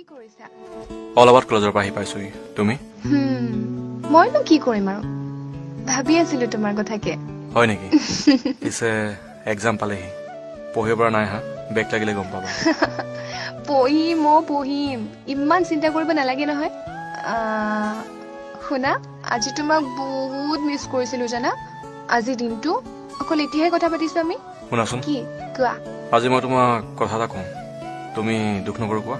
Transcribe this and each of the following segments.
কি কৰিছা? অলপত কলেজৰ পৰা আহি পাইছোহি। তুমি? মইনো কি কৰিম আৰু ভাবি আছিলো তোমাৰ কথাকে। হয় নেকি? পিছে এক্সাম পালেহি, পঢ়িব পৰা নাই হা? বেক লাগিলে গম পাবা। পঢ়িম ইমান চিন্তা কৰিব নালাগে নহয়। শুনা, আজি তোমাক বহুত মিছ কৰিছিলো জানা। আজি দিনটো অকল এতিয়াহে কথা পাতিছো আমি। শুনাচোন, কি কোৱা? আজি মই তোমাক কথা এটা কওঁ, তুমি দুখ নকৰো কোৱা?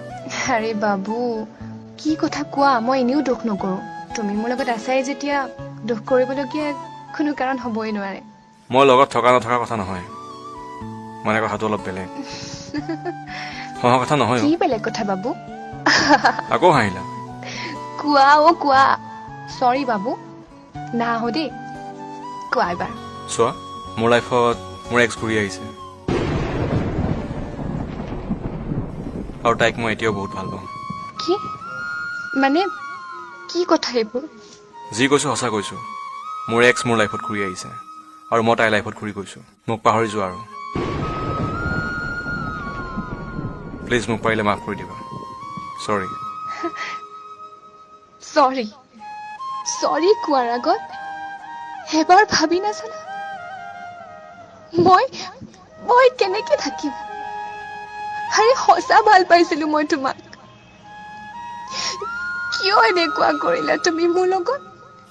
আৰে বাবু, কি কথা কোৱা? মই এনেও দুখ নকৰো। তুমি মোৰ লগত আছাই যেতিয়া দুখ কৰিবলগীয়া কোনো কাৰণ হ'বই নোৱাৰে। মই লগত থকা নথকাৰ কথা নহয়, মানে কথাটো অলপ বেলেগ। হহা কথা নহয়। কি বেলেগ কথা বাবু? আকৌ হাঁহিলা। কোৱা। চৰি বাবু, নাহো দেই। কোৱা এবাৰ। চোৱা, মোৰ লাইফত মোৰ এক্স ঘূৰি আহিছে, আৰু তাইক মই এতিয়াও বহুত ভাল পাওঁ। কি মানে, কি কথা এইবোৰ? যি কৈছো সঁচা কৈছো। মোৰ এক্স মোৰ লাইফত ঘূৰি আহিছে, আৰু মই তাইৰ লাইফত ঘূৰি গৈছো। মোক পাহৰি যোৱা আৰু প্লিজ, মোক পাৰিলে মাফ কৰি দিবা। চৰি। চৰি কোৱাৰ আগত এবাৰ ভাবি নাচালা? মই কেনেকে থাকিম? আৰে সঁচা ভাল পাইছিলো মই তোমাক। কিয় এনেকুৱা কৰিলা তুমি মোৰ লগত?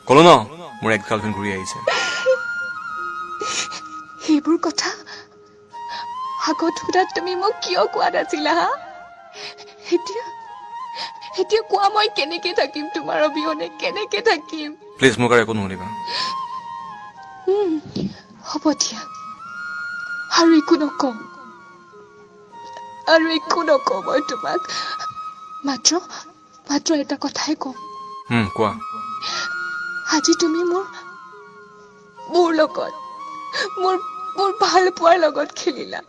ক'লো ন, মোৰ এক্স গাৰ্লফ্ৰেণ্ড ঘূৰি আহিছে। সেইবোৰ কথা আগত সোধাত তুমি মোক কিয় কোৱা নাছিলা হা? এতিয়া কোৱা, মই কেনেকে থাকিম তোমাৰ অবিহনে? কেনেকে থাকিম? প্লিজ, মোক আৰু একো নুশুনিবা। হ'ব দিয়া, আৰু একো নকওঁ মই তোমাক। মাত্ৰ এটা কথাই কওঁ। কোৱা। আজি তুমি মোৰ লগত, মোৰ ভাল পোৱাৰ লগত খেলিলা।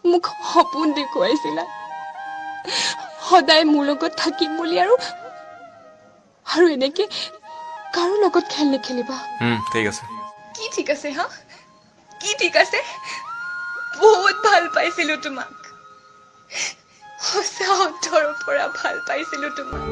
মোক সপোন দেখুৱাইছিলা সদায় মোৰ লগত থাকিম বুলি, আৰু এনেকে কাৰো লগত খেল নেখেলিবা। ঠিক আছে। কি ঠিক আছে হা? কি ঠিক আছে? বহুত ভাল পাইছিলো তোমাক, সঁচা অন্তৰৰ পৰা ভাল পাইছিলো তোমাক।